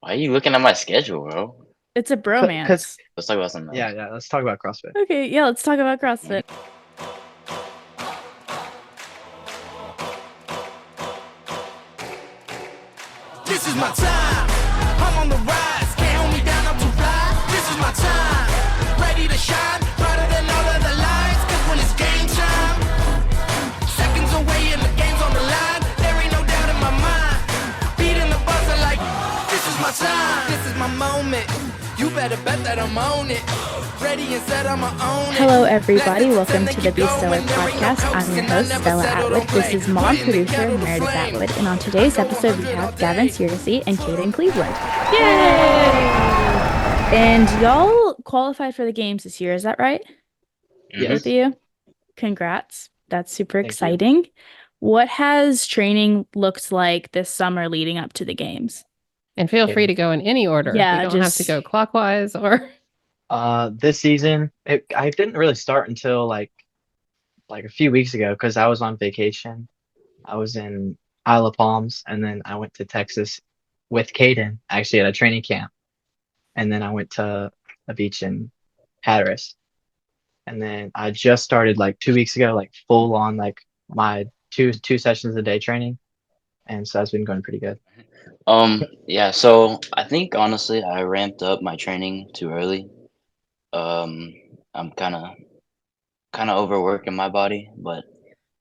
Why are you looking at my schedule, bro? It's a Because bromance. Let's talk about something else. yeah, let's talk about CrossFit. Okay, yeah, let's talk about CrossFit. This is my time. I'm on the rise. Can't hold me down. I'm too fly. This is my time. Ready to shine. Brighter than all of the lights. Cause when it's game time, seconds away and the game's on the line. There ain't no doubt in my mind. Beating the buzzer like, this is my time. This is my moment. You better bet that I'm on it. Ready and set, I'ma own it. Hello, everybody. Welcome to the Be Stellar podcast. I'm your host, Stella Atwood. This is mom producer Meredith Atwood. And on today's episode, we have Gavin Searcey and Caden Cleaveland. Yay! And y'all qualified for the games this year, is that right? Yes. Both of you? Congrats. That's super Thank you. exciting. What has training looked like this summer leading up to the games? And feel free to go in any order. Yeah, you don't have to go clockwise or. This season, I didn't really start until like a few weeks ago because I was on vacation. I was in Isle of Palms, and then I went to Texas with Caden, actually at a training camp. And then I went to a beach in Hatteras. And then I just started like 2 weeks ago, like full on like my two sessions a day training. And so that's been going pretty good. Yeah, so I think honestly I ramped up my training too early. I'm kind of overworking my body, but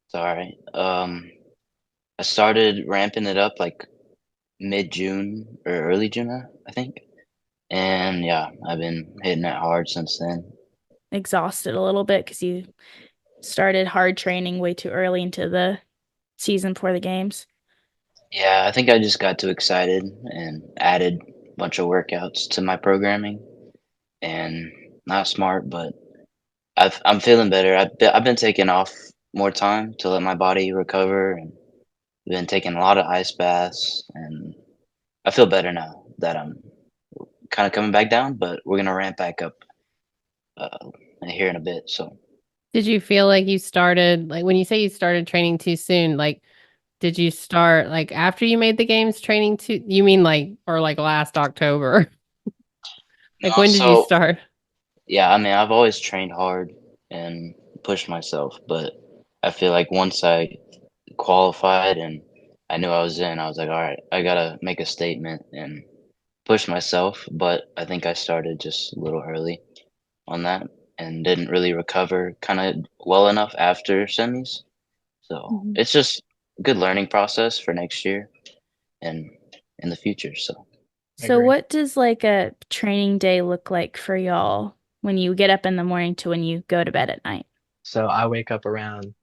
it's all right. I started ramping it up like mid-June or early June, I think. And yeah, I've been hitting it hard since then. Exhausted a little bit because you started hard training way too early into the season before the games. Yeah, I think I just got too excited and added a bunch of workouts to my programming. And not smart, but I'm feeling better. I've been taking off more time to let my body recover, and been taking a lot of ice baths, and I feel better now that I'm kind of coming back down. But we're gonna ramp back up here in a bit. So Did you feel like you started, like when you say you started training too soon, like did you start like after you made the games training too? You mean like, or like last October? Like when did you start? Yeah, I mean, I've always trained hard and pushed myself, but I feel like once I qualified and I knew I was in, I was like, all right, I gotta make a statement and push myself. But I think I started just a little early on that and didn't really recover kind of well enough after semis. So it's just a good learning process for next year and in the future. So So what does like a training day look like for y'all when you get up in the morning to when you go to bed at night? So I wake up around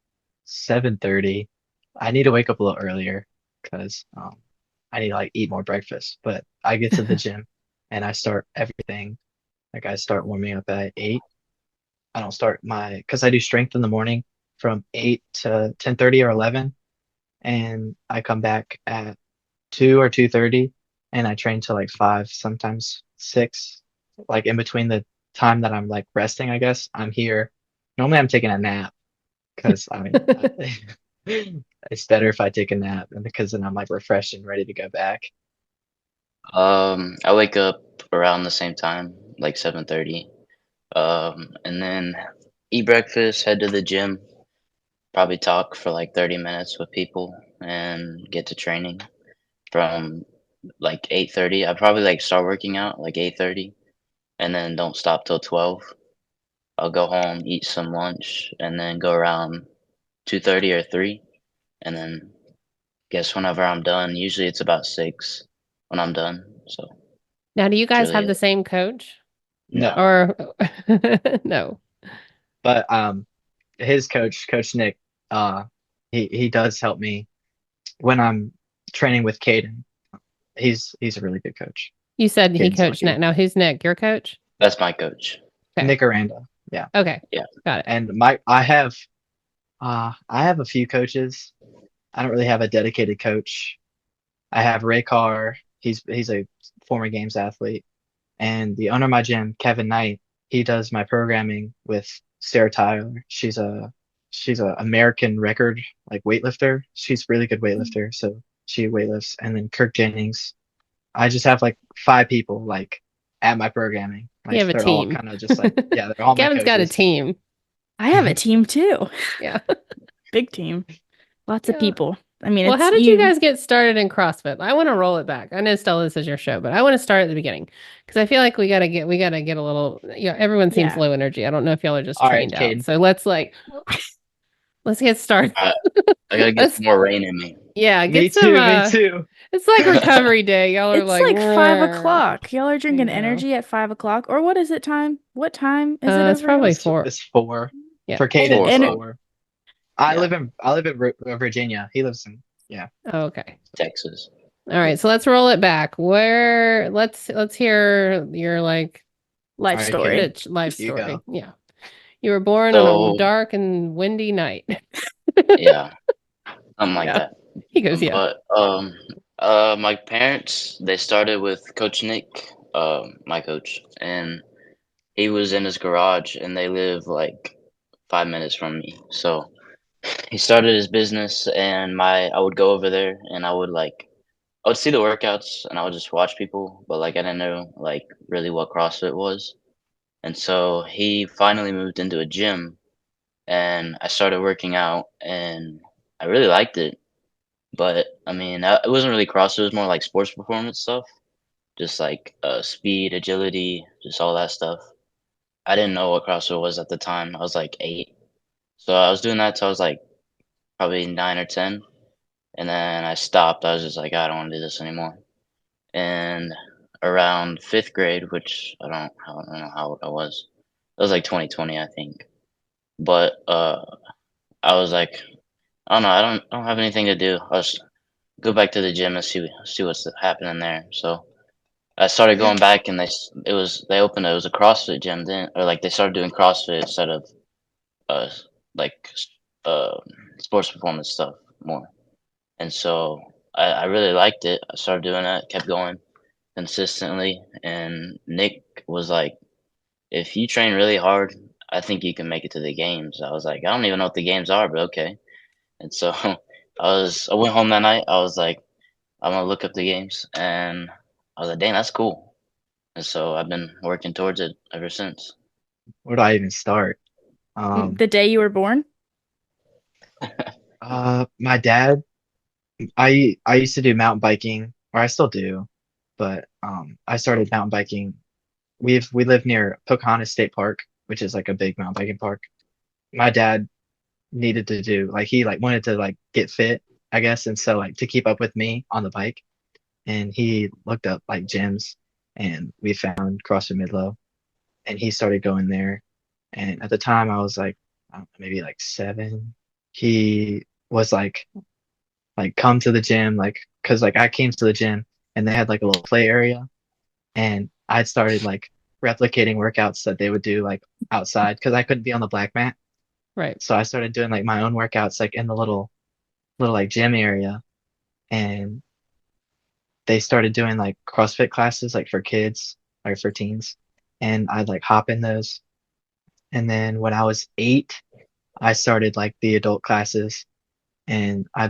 7:30. I need to wake up a little earlier because I need to like eat more breakfast. But I get to the gym and I start everything. Like I start warming up at 8. I don't start because I do strength in the morning from 8 to 10:30 or 11. And I come back at 2 or 2:30 and I train till like 5, sometimes 6. Like in between the time that I'm like resting, I guess, I'm here. Normally I'm taking a nap because I mean, it's better if I take a nap and because then I'm like refreshed and ready to go back. I wake up around the same time, like 7:30. And then eat breakfast, head to the gym, probably talk for like 30 minutes with people and get to training from like 8:30. I probably like start working out like 8:30 and then don't stop till 12. I'll go home, eat some lunch, and then go around 2:30 or 3. And then guess whenever I'm done, usually it's about 6 when I'm done. So Now, do you guys really have it. the same coach? No. Or no? But his Coach Nick, he does help me when I'm training with Caden. He's a really good coach. You said he Caden's coached lucky. Nick. Now, who's Nick? Your coach? That's my coach. Okay. Nick Aranda. Yeah. Okay. Yeah. Got it. And I have a few coaches. I don't really have a dedicated coach. I have Ray Carr. He's a former games athlete. And the owner of my gym, Kevin Knight, he does my programming with Sarah Tyler. She's a American record like weightlifter. She's a really good weightlifter, so she weightlifts. And then Kirk Jennings, I just have like 5 people like at my programming. You Like have a they're all team. kind of just like, yeah, they're all my Gavin's got a coaches. team. I have a team too. Yeah. Big team. Lots of Yeah. people. I mean, Well, it's how did you guys get started in CrossFit? I want to roll it back. I know, Stella, this is your show, but I want to start at the beginning because I feel like we gotta get a little. Everyone seems Yeah. low energy. I don't know if y'all are just All right, trained out. Caden. So let's get started. I gotta get some more rain in me. Yeah, Me get some. too, me too. It's like recovery day. Y'all are It's like like 5 "Rrr." o'clock. Y'all are drinking know. energy at 5 o'clock. Or what is it time? What time is it It's over probably here? 4. It's 4. Yeah. For Caden, it's And 4. I Yeah. live in Virginia. He lives in Oh, okay. Texas. All right. So let's roll it back. Let's hear your like life All right, story. Caden. bitch life You story. go. Yeah. You were born on a So dark and windy night. yeah, something like Yeah. that. He goes, yeah. But my parents, they started with Coach Nick, my coach, and he was in his garage, and they live like 5 minutes from me. So he started his business, and I would go over there, and I would see the workouts, and I would just watch people, but like I didn't know like really what CrossFit was, and so he finally moved into a gym, and I started working out, and I really liked it. But I mean, it wasn't really CrossFit; it was more like sports performance stuff, just like speed, agility, just all that stuff. I didn't know what CrossFit was at the time. I was like 8, so I was doing that till I was like probably 9 or 10, and then I stopped. I was just like, I don't want to do this anymore. And around 5th grade, which I don't know how old I was. It was like 2020, I think. But I was like, I don't know. I don't have anything to do. I'll just go back to the gym and see what's happening there. So I started going back, and they opened it was a CrossFit gym then, or like they started doing CrossFit instead of uh like uh sports performance stuff more. And so I really liked it. I started doing it, kept going consistently, and Nick was like, if you train really hard, I think you can make it to the games. I was like, I don't even know what the games are, but okay. And so I went home that night. I was like, I'm gonna look up the games, and I was like, dang, that's cool. And so I've been working towards it ever since. Where do I even start? The day you were born? My dad, I used to do mountain biking, or I still do, but I started mountain biking. We live near Pocahontas State Park, which is like a big mountain biking park. My dad needed to do like he like wanted to like get fit, I guess, and so like to keep up with me on the bike, and he looked up like gyms, and we found CrossFit Midlow, and he started going there. And at the time, I was like, I don't know, maybe like 7. He was like come to the gym, like because like I came to the gym and they had like a little play area, and I started like replicating workouts that they would do like outside because I couldn't be on the black mat. Right. So I started doing like my own workouts like in the little like gym area, and they started doing like CrossFit classes like for kids, like for teens, and I'd like hop in those. And then when I was 8, I started like the adult classes, and I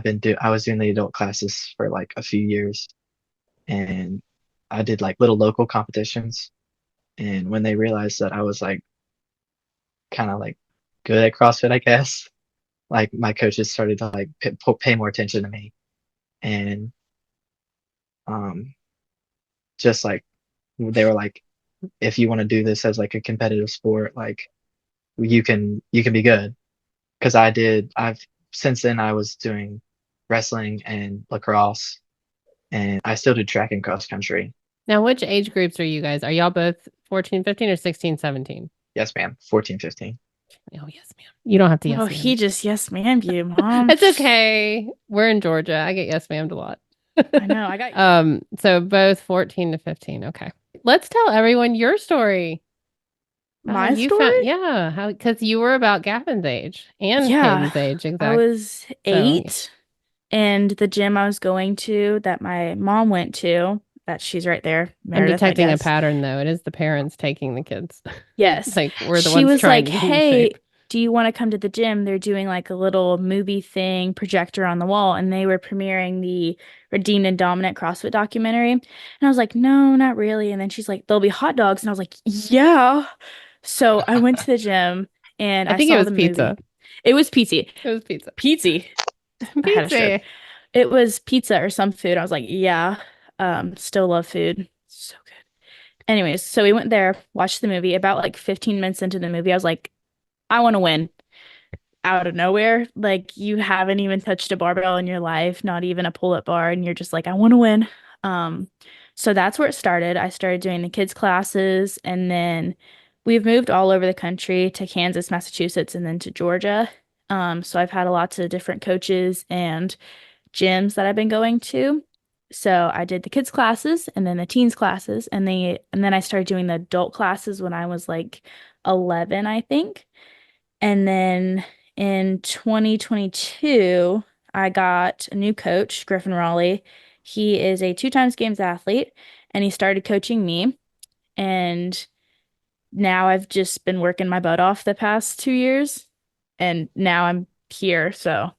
was doing the adult classes for like a few years, and I did like little local competitions. And when they realized that I was like kind of like good at CrossFit, I guess, like my coaches started to like pay more attention to me, and um just like they were like, if you want to do this as like a competitive sport, like you can be good. Because I've since then I was doing wrestling and lacrosse, and I still do track and cross country. Now, which age groups are you guys? Are y'all both 14, 15 or 16, 17? Yes, ma'am. 14, 15. Oh, yes, ma'am. You don't have to yes, Oh, ma'am. he just yes ma'am you, Mom. It's okay. We're in Georgia. I get yes ma'amed a lot. I know. I got So both 14 to 15. Okay. Let's tell everyone your story. my You story. yeah, how because you were about Gavin's age and Yeah, Caden's age, exactly. I was 8, and the gym I was going to that my mom went to, that she's right there, Meredith, I'm detecting I a guess. pattern though. It is the parents taking the kids. Yes. Like we're the She ones was trying like, to get in "Hey, shape. do you want to come to the gym? They're doing like a little movie thing, projector on the wall, and they were premiering the Redeemed and Dominant CrossFit documentary. And I was like, no, not really. And then she's like, there'll be hot dogs. And I was like, yeah. So I went to the gym and I I think it saw was the pizza. movie. It was pizza. It was pizza. Pizza. I had a stroke. Pizza. It was pizza or some food. I was like, yeah. Still love food. So good. Anyways, so we went there, watched the movie. About like 15 minutes into the movie, I was like, I want to win. Out of nowhere, like you haven't even touched a barbell in your life, not even a pull-up bar, and you're just like, I want to win. Um, so that's where it started. I started doing the kids classes, and then we've moved all over the country to Kansas, Massachusetts, and then to Georgia. So I've had lots of different coaches and gyms that I've been going to. So I did the kids classes and then the teens classes and then I started doing the adult classes when I was like 11, I think. And then in 2022, I got a new coach, Griffin Raleigh. He is a 2 times games athlete and he started coaching me. And now I've just been working my butt off the past 2 years and now I'm here. So,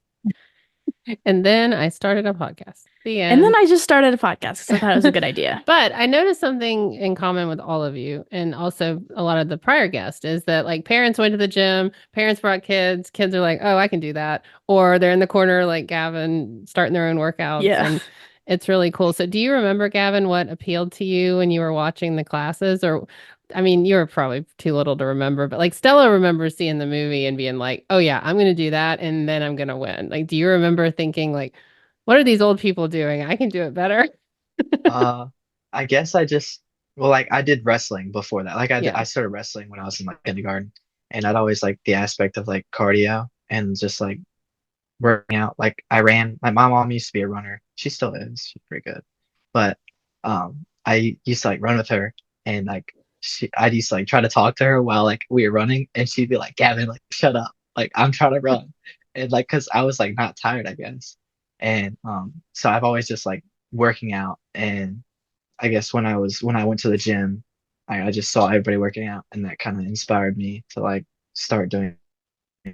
And then I started a podcast. The and then end. I just started a podcast because I thought it was a good idea. But I noticed something in common with all of you and also a lot of the prior guests is that like parents went to the gym, parents brought kids, kids are like, oh, I can do that. Or they're in the corner like Gavin starting their own workouts. Yeah. And it's really cool. So do you remember, Gavin, what appealed to you when you were watching the classes? Or I mean, you were probably too little to remember, but like Stella remembers seeing the movie and being like, oh yeah, I'm going to do that. And then I'm going to win. Like, do you remember thinking like, what are these old people doing? I can do it better. I guess I just well, like I did wrestling before that. Like Yeah. I started wrestling when I was in like kindergarten, and I'd always like the aspect of like cardio and just like working out. Like I ran. Like my mom used to be a runner. She still is. She's pretty good. But I used to like run with her, and like I used to like try to talk to her while like we were running, and she'd be like, "Gavin, like shut up. Like I'm trying to run." And like, cause I was like not tired, I guess. And so I've always just like working out, and I guess when I went to the gym, I just saw everybody working out, and that kind of inspired me to like start doing.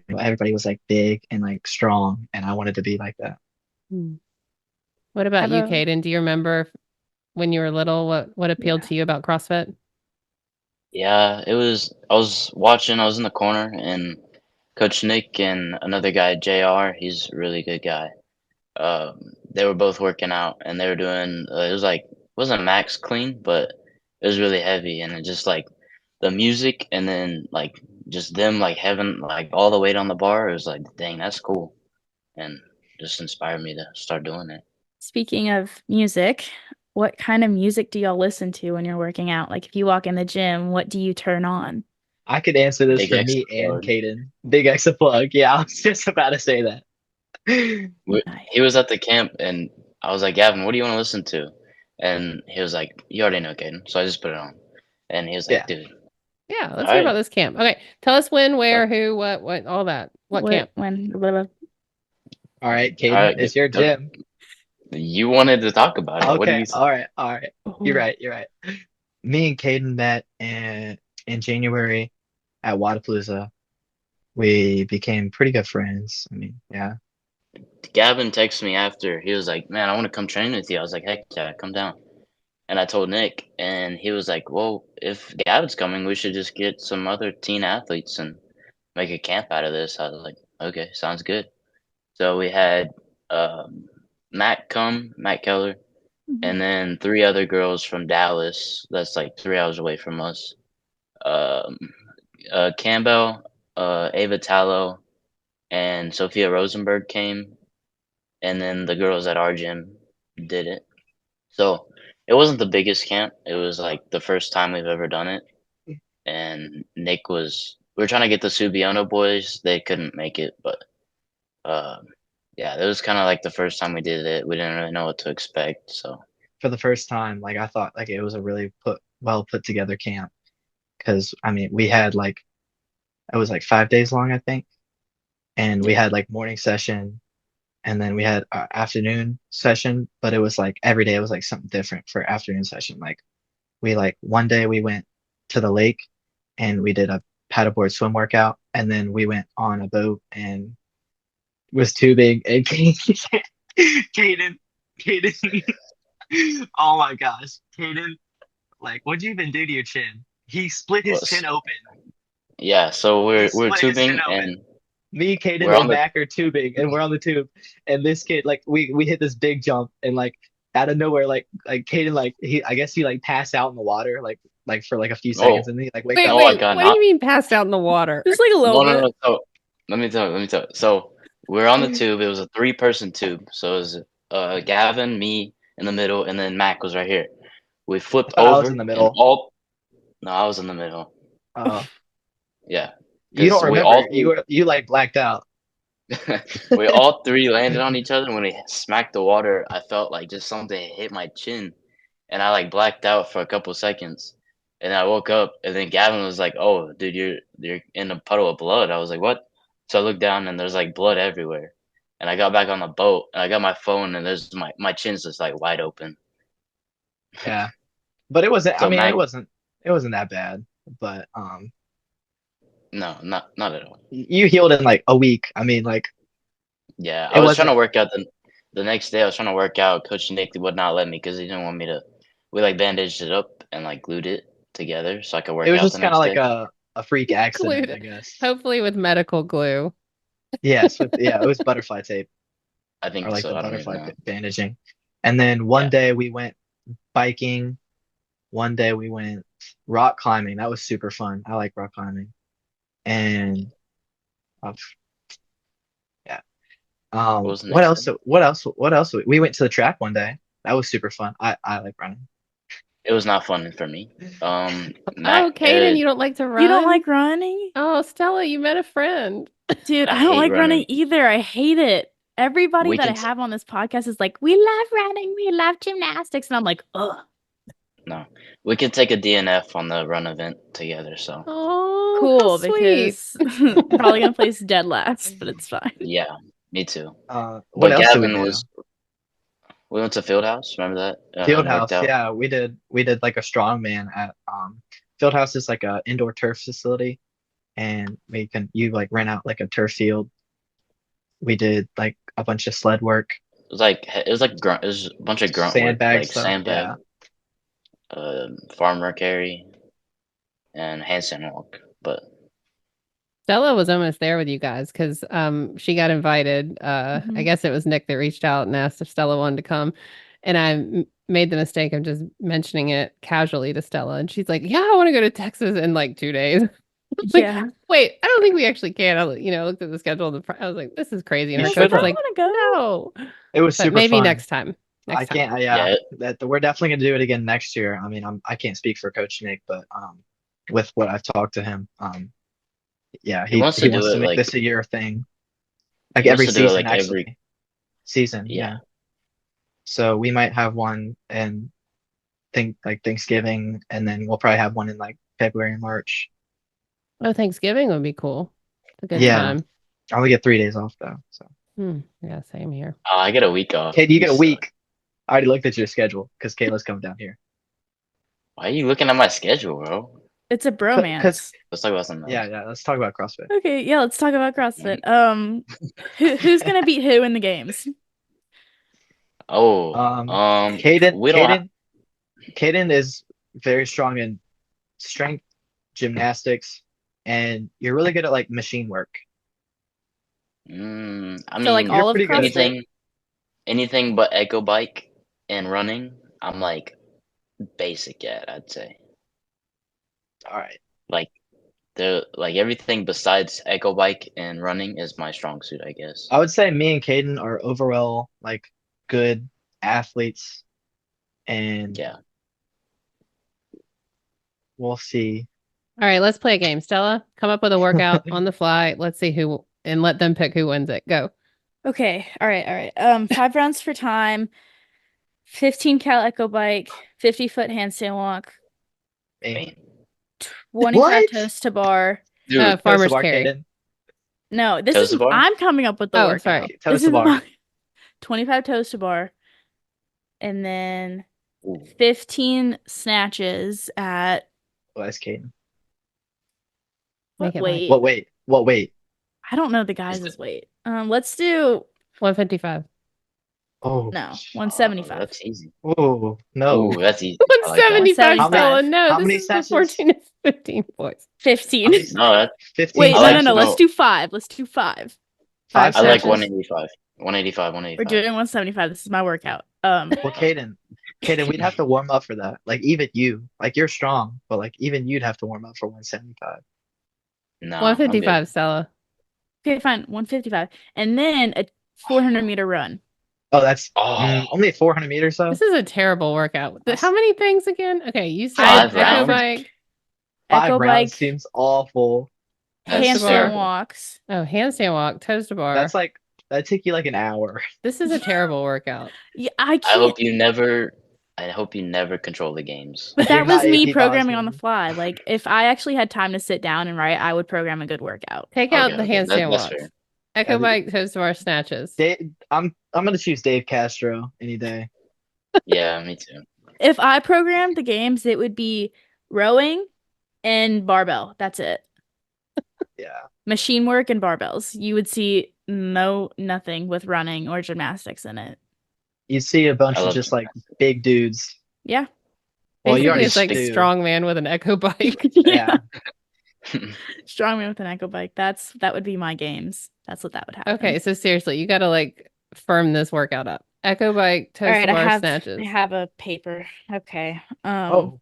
Everybody was like big and like strong, and I wanted to be like that. Hmm. What about Have you, a- Caden? Do you remember when you were little, what appealed Yeah. to you about CrossFit? Yeah, it was. I was watching. I was in the corner, and Coach Nick and another guy, Jr. He's a really good guy. They were both working out, and they were doing. It was like wasn't max clean, but it was really heavy, and it just like the music, and then like just them like having like all the weight on the bar. It was like, dang, that's cool, and just inspired me to start doing it. Speaking of music, what kind of music do y'all listen to when you're working out? Like if you walk in the gym, what do you turn on? I could answer this Big for X me and plug. Caden. Big X plug. Yeah, I was just about to say that. Nice. He was at the camp, and I was like, Gavin, what do you want to listen to? And he was like, you already know, Caden. So I just put it on, and he was Yeah. like, dude, Yeah, all let's hear about right. this camp. Okay, tell us when, where, who, what, all that. What camp? When, blah, blah. All right, All Caden, right, it's your go. gym. You wanted to talk about it. What do Okay. you? All right. All right. You're Oh, right. You're right. Me and Caden met in January at Wadapalooza. We became pretty good friends. I mean, yeah. Gavin texted me after. He was like, man, I want to come train with you. I was like, heck yeah, come down. And I told Nick, and he was like, well, if Gavin's coming, we should just get some other teen athletes and make a camp out of this. I was like, okay, sounds good. So we had um, Matt Keller, mhm. and then 3 other girls from Dallas. That's like 3 hours away from us. Um, Campbell, Ava Tallow, and Sophia Rosenberg came, and then the girls at our gym did it. So it wasn't the biggest camp. It was like the first time we've ever done it. And Nick was, we were trying to get the Subiano boys. They couldn't make it, but um, yeah, it was kind of like the first time we did it. We didn't really know what to expect. So For the first time, like I thought like it was a really put together camp because I mean, we had like it was like 5 days long, I think. And we yeah, had like morning session and then we had our afternoon session, but it was like every day it was like something different for afternoon session. Like one day we went to the lake and we did a paddleboard swim workout. and then we went on a boat and was tubing and Caden, Caden, oh my gosh, Caden, like, what'd you even do to your chin? He split his Was chin open. yeah. So He we're split his chin tubing open. and Me, Caden, we're on and the Mac are tubing, and we're on the tube. And this kid, like, we hit this big jump, and like out of nowhere, like Caden, like I guess he like passed out in the water, like for like a few seconds, oh and then he like waked Wait, up. no, I wait. got What do knocked. you mean passed out in the water? Just like a little No, no, bit. no. So let me tell you. So we're on the tube. It was a 3-person tube. So it was Gavin, me in the middle, and then Mac was right here. We I flipped thought I was over in the and middle. all. No, I was in the middle. Oh, Yeah, you because don't we remember? all three, You like blacked out. we all three landed on each other. And when we smacked the water, I felt like just something hit my chin, and I like blacked out for a couple seconds. And I woke up, and then Gavin was like, "Oh, dude, you're in a puddle of blood." I was like, "What?" So I looked down, and there's like blood everywhere. And I got back on the boat, and I got my phone, and there's my chin's just like wide open. Yeah, but it wasn't. I So mean, Mac, it wasn't that bad. But no, not at all. you healed in like a week. I mean, like Yeah, I it was trying to wasn't. work out the next day. I was trying to work out. Coach Nick would not let me because he didn't want me to. We like bandaged it up and like glued it together so I could It work was out the just kind of next like day. a freak accident, I Glued, guess. hopefully with medical glue. Yes, yeah, it was butterfly tape I or think like so. the I don't even know. bandaging. And then one Yeah, day we went biking. One day we went rock climbing. That was super fun. I like rock climbing. And uh, yeah. what was the What next else? day? What else? We went to the track one day. That was super fun. I like running. It was not fun for me. Oh, Mac, Caden, you don't like to run? You don't like running? Oh, Stella, you met a friend. Dude, I I don't hate like running running. either. I hate it. Everybody We that I can have on this podcast is like, we love running, we love gymnastics. And I'm like, ugh. no, we can take a DNF on the run event together. So Oh, Cool, how sweet. because probably gonna place dead last, but it's fine. yeah, me too. What But else did we Gavin do? was. We went to Fieldhouse. Remember that? And worked Fieldhouse, out. yeah, we did like a strongman at Fieldhouse is like a indoor turf facility, and you like rent out like a turf field. We did like a bunch of sled work, Grunt. It was a bunch of grunt work, sandbag like stuff. sandbag, Yeah, farmer carry, and handstand walk. But Stella was almost there with you guys because she got invited. I Mhm. guess it was Nick that reached out and asked if Stella wanted to come. And made the mistake of just mentioning it casually to Stella. And she's like, yeah, I want to go to Texas in like 2 days. Like, Yeah. wait, I don't think we actually can. Looked at the schedule. I was like, this is crazy. And You her should coach was have. I like, want to go. no. It was But super maybe fun. next time. I Next time. can't. yeah, That we're definitely gonna do it again next year. I mean, I can't speak for Coach Nick, but with what I've talked to him, yeah, he wants he to do wants to it make this a year thing, like he wants every to do it season like every actually. Season, yeah. yeah. So we might have one and think like Thanksgiving, and then we'll probably have one in like February and March. Oh, Thanksgiving would be cool. It's a good Yeah, time. I only get 3 days off though. So, Yeah, same here. I get a week off. Kate, you get a suck. week. I already looked at your schedule because Kayla's coming down here. Why are you looking at my schedule, bro? It's a bromance. Let's talk about something else. Yeah, let's talk about CrossFit. Okay, yeah, let's talk about CrossFit. Who's gonna beat who in the games? Oh, we don't. Caden is very strong in strength, gymnastics, and you're really good at like machine work. I So, mean, like, all You're of pretty good at CrossFit. anything but echo bike and running. I'm like basic at. I'd say All right. like everything besides echo bike and running is my strong suit, I guess. I would say me and Caden are overall like good athletes, and Yeah. we'll see. All right, let's play a game. Stella, come up with a workout on the fly. Let's see who, and let them pick who wins it. Go. Okay, all right. 5 rounds for time, 15 cal echo bike, 50-foot handstand walk, Me. 25 What? toes to bar. Dude, Toes to Farmer's bar, carry. Caden. No, this Toes is to bar? I'm coming up with the Oh, workout. sorry. Toes This to is bar. my 25 toes to bar, and then Ooh. 15 snatches at Oh, that's Caden. Make it wait. What weight? What weight? I don't know the guys' weight. Let's do 155. Oh, no Oh, 175. that's easy. oh no. Ooh, that's easy. I like that. 175, 175. Stella. No, How this many is the snatches? 14 and 15 boys. 15. No, that's 15 Wait, I no, like no, to no. know- Let's do 5. Let's do 5. Five I like snatches. 185. 185, We're 185. doing 175. This is my workout. Well, Caden, we'd have to warm up for that. Like even you, like you're strong, but like even you'd have to warm up for 175. No, I'm 155, Stella. Okay, fine. 155. And then a 400-meter run. Oh, that's Oh. only 400 meters though. This is a terrible workout. How many things again? Okay, you said Five echo rounds? bike. 5 Echo rounds bike, seems awful. That's handstand terrible. walks. Oh, handstand walk, toes to bar. That's like that'd take you like an hour. This is a terrible workout. Yeah, I I can't. hope you never control the games. But You're that was not me AP programming on the Bosman. fly. Like, if I actually had time to sit down and write, I would program a good workout. Take out Okay, the okay, handstand that's walks. fair. Echo Yeah, bike, toes to bar, snatches. I'm gonna choose Dave Castro any day. Yeah, me too. If I programmed the games, it would be rowing and barbell. That's it. Yeah. Machine work and barbells. You would see nothing with running or gymnastics in it. You see a bunch I of love just like big dudes. Yeah. Well, you Basically, already it's like do. strong man with an echo bike. Yeah. Strongman with an echo bike. That would be my games. That's what that would happen. Okay, so seriously, you got to like firm this workout up. Echo bike, toes All right, to bar, I snatches. have a paper. Okay. Oh,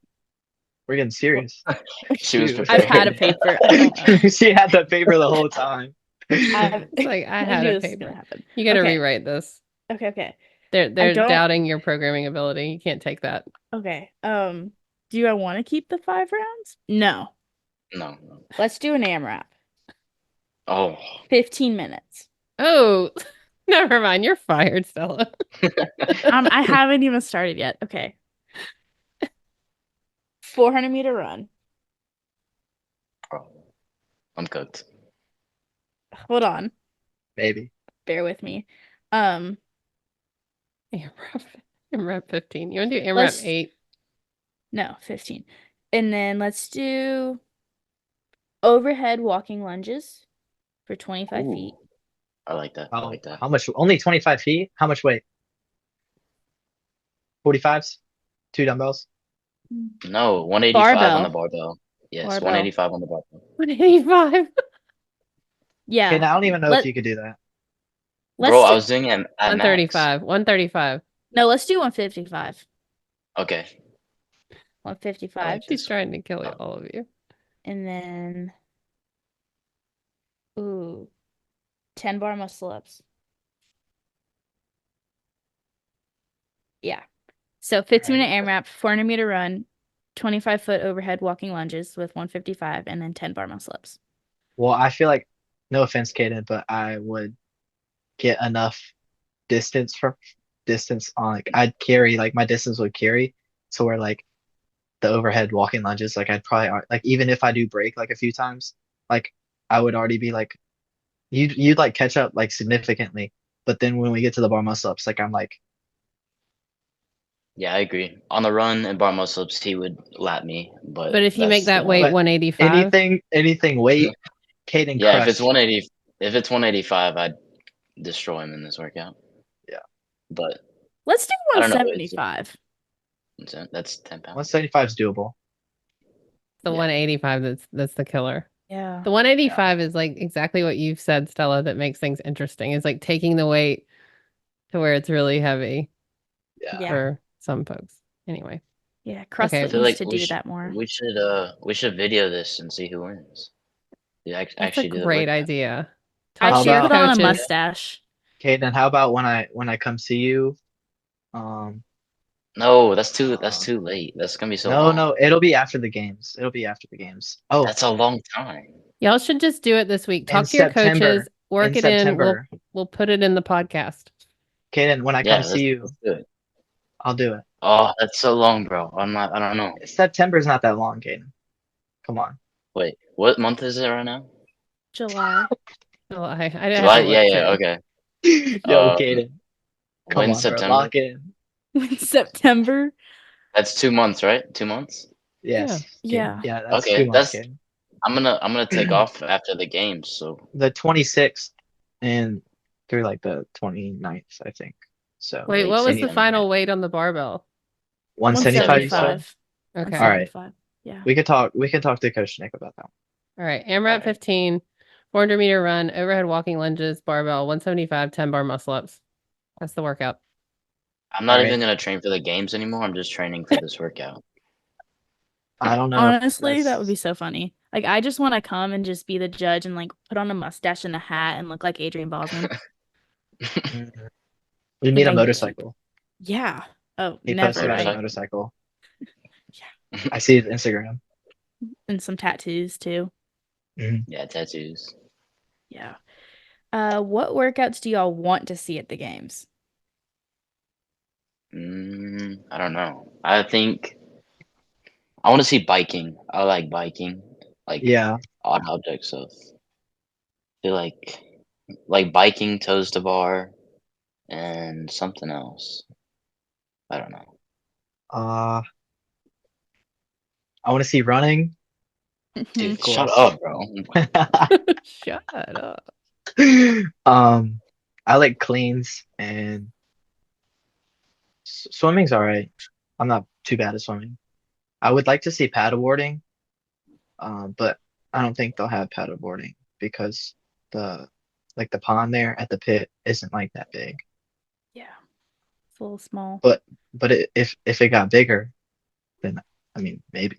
we're getting serious. She was Shoot. prepared. I've had a paper. I don't know. She had that paper the whole time. It's like I had knew a this was gonna paper. happen. You got to Okay. rewrite this. Okay. They're don't- doubting your programming ability. You can't take that. Okay. Do I want to keep the 5 rounds? No. No. Let's do an AMRAP. Oh. 15 minutes. Oh, never mind. You're fired, Stella. I haven't even started yet. Okay. 400-meter run. Oh. I'm cooked. Hold on. Maybe. Bear with me. AMRAP 15. You want to do AMRAP Let's- 8? No, 15. And then let's do overhead walking lunges for 25 feet. Ooh. I like that. I like that. How much? Only 25 feet? How much weight? 45s? 2 dumbbells? No, 185 Barbell. on the barbell. Yes, Barbell. 185 on the barbell. 185. Yeah. Okay, now I don't even know Let- if you could do that. Let's Bro, do- I was doing it at max. 135. 135. No, let's do 155. Okay. 155. She's trying to kill all of you. And then, 10 bar muscle ups. Yeah. So 15-minute AMRAP, 400-meter run, 25-foot overhead walking lunges with 155, and then 10 bar muscle ups. Well, I feel like, no offense, Caden, but I would get enough distance on, like, I'd carry, like, my distance would carry to where, like, the overhead walking lunges, like, I'd probably, like, even if I do break, like, a few times, like, I would already be, like, you'd like, catch up, like, significantly. But then when we get to the bar muscle ups, like, I'm like, Yeah, I agree. On the run and bar muscle ups, he would lap me. But But if you make that's that weight But 185, anything weight, Caden yeah, crushed. if it's 185, I'd destroy him in this workout. Yeah. But Let's do I don't know, it's- 175. that's 10 pounds. 175 is doable. the Yeah. 185 that's the killer. Yeah. The 185 is like exactly what you've said, Stella, that makes things interesting. Is like taking the weight to where it's really heavy Yeah. for some folks. Anyway, Yeah. CrossFit So, needs like, to we do sh- that more. We should video this and see who wins. Yeah, that's actually a do the great workout. idea. I How should about- put on a coaches. mustache. Caden, how about when I come see you? No, that's too late. That's gonna be so long. No, it'll be after the games. It'll be after the games. Oh, That's a long time. Y'all should just do it this week. In Talk to your September. coaches, work in it in. September. We'll put it in the podcast. Caden, when I Yeah, come see you, let's do it. I'll do it. Oh, that's so long, bro. I don't know. September's not that long, Caden. Come on. Wait, what month is it right now? July. July. July? Yeah, okay. Yo, Um, Caden. Come When on, September? bro. Lock in. September. That's 2 months, right? 2 months? Yes. Caden. Yeah. Yeah, that's Yeah. 2 months, that's- Caden. I'm gonna take off after the games. So The 26th and through like the 29th, I think. So Wait, late what was the September. final weight on the barbell? 175, you said? 175. Okay. All right. 175. Yeah. We can talk to Coach Nick about that. All right, AMRAP Alright. 15, 400 meter run, overhead walking lunges, barbell, 175, 10 bar muscle ups. That's the workout. I'm not Alright. even gonna train for the games anymore. I'm just training for this workout. I don't know. if Honestly, that would be that's- so funny. Like, I just want to come and just be the judge and like put on a mustache and a hat and look like Adrian Bosman. Mm. We need a I- motorcycle. Yeah. Oh, He never. posted on a Motorcycle. motorcycle. I see his Instagram. And some tattoos too. Yeah, tattoos. Yeah. What workouts do y'all want to see at the games? I don't know. I think I want to see biking. I like biking, like Yeah. odd object stuff. I feel like biking, toes to bar, and something else. I don't know. I want to see running. Dude, Of shut course. up, bro. Shut up. I like cleans and swimming's all right. I'm not too bad at swimming. I would like to see paddleboarding, but I don't think they'll have paddleboarding because the pond there at the pit isn't like that big. Yeah. It's a little small. But if it got bigger, then I mean maybe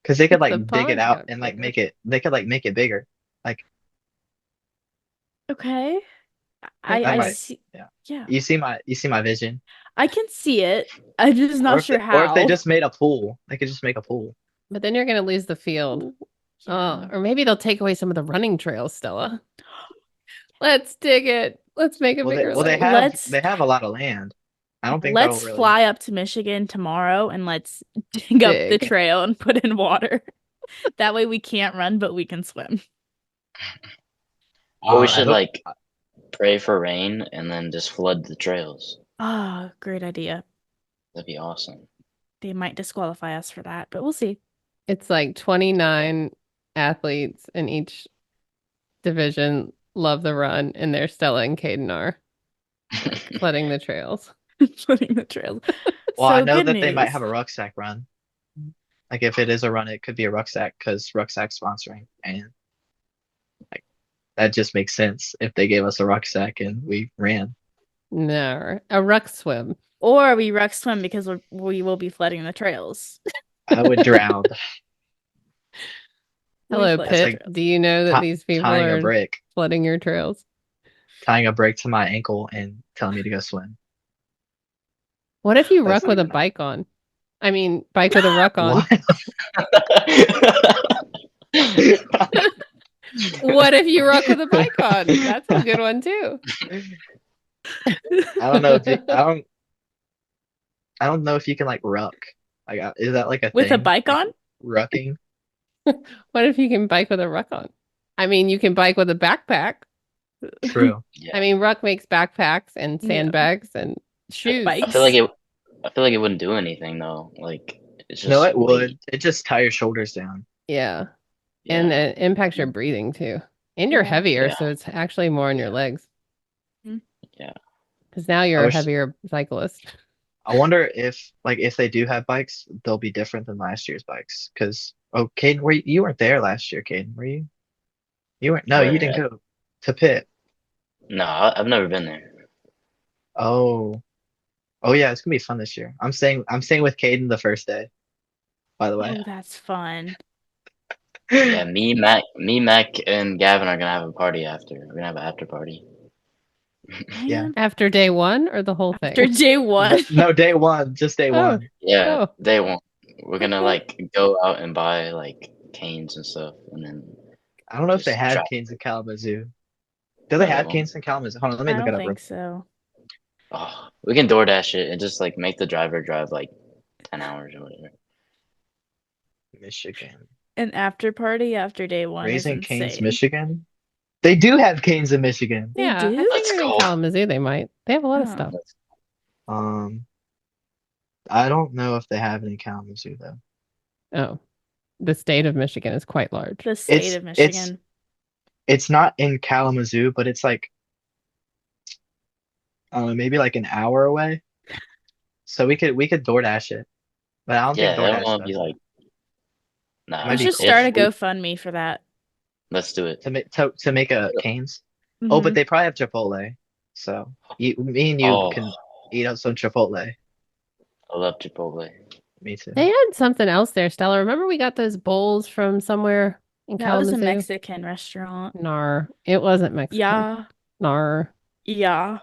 because they could If the like dig it pond out got and like bigger. make it. They could like make it bigger. Like Okay. I I might- see. yeah. Yeah. you see my vision. I can see it. I'm just not sure how. Or if they just made a pool, they could just make a pool. But then you're going to lose the field. Yeah. Oh, or maybe they'll take away some of the running trails, Stella. Let's dig it. Let's make a bigger They lake. have Let's- they have a lot of land. I don't think Let's that'll really. fly up to Michigan tomorrow and let's dig up the Dig. trail and put in water. That way we can't run, but we can swim. Or we I should hope- like pray for rain and then just flood the trails. Ah, great idea. That'd be awesome. They might disqualify us for that, but we'll see. It's like 29 athletes in each division love the run, and there's Stella and Caden are flooding the trails. Flooding the trails. Well, I So know good that they might news. have a rucksack run. Like if it is a run, it could be a rucksack because rucksack sponsoring, and like that just makes sense if they gave us a rucksack and we ran. No, a ruck swim. Or we ruck swim because we will be flooding the trails. I would drown. Hello, flood Pip. the trails. Do you know that Ti- these people tying are a brick, flooding your trails? tying a brick to my ankle, and telling me to go swim. What if you That's ruck with not a gonna- bike on? I mean, bike with a ruck on. What if you ruck with a bike on? That's a good one too. I don't know if I don't know if you can like ruck. Like, is that like a With a thing? bike on? Rucking? What if you can bike with a ruck on? I mean, you can bike with a backpack. True. Yeah. I mean, ruck makes backpacks and Yeah. sandbags and shoes. Bike. I feel like it wouldn't do anything though. Like it's just No, it would. weight. It just tie your shoulders down. Yeah. Yeah. And it impacts your breathing too. And you're Yeah. heavier, Yeah. so it's actually more on your legs. Yeah. Because now you're a wish- heavier cyclist. I wonder if they do have bikes, they'll be different than last year's bikes. Because Caden, you weren't there last year, Caden, were you? You weren't. No, Where you didn't at? go to Pitt. No, I've never been there. Oh, yeah, it's gonna be fun this year. I'm staying with Caden the first day. By the way. Oh, that's fun. Yeah, me, Mac, and Gavin are gonna have a party after. We're gonna have an after party. Yeah. Man, After day one or the whole thing? After day one. No, day one, just day Oh. one. Yeah, Oh. they won't. We're gonna like go out and buy like canes and stuff, and then I don't know if they Just have try- canes in Kalamazoo. Do they have Oh. canes in Kalamazoo? Hold on, let me I look don't it up. think so. we can DoorDash it and just like make the driver drive like 10 hours or whatever. Michigan. An after party after day one Raising is Canes, insane. Michigan. They do have canes in Michigan. They Yeah, do? I Let's figured in go. Kalamazoo they might. They have a lot of Oh. stuff. I don't know if they have any Kalamazoo though. Oh, the state of Michigan is quite large. The state It's of Michigan. it's not in Kalamazoo, but it's like maybe like an hour away. So we could DoorDash it, but I don't Yeah, think that DoorDash won't be does like. It Nah, We might be should cool. start a if we, GoFundMe for that. let's do it. to make a Cane's. Mm-hmm. Oh, but they probably have Chipotle. So me and you Oh, can eat up some Chipotle. I love Chipotle. Me too. They had something else there, Stella. Remember we got those bowls from somewhere in That was a Kalamazoo? Mexican restaurant. Nar. It wasn't Mexican. Yeah. Nar. Yeah.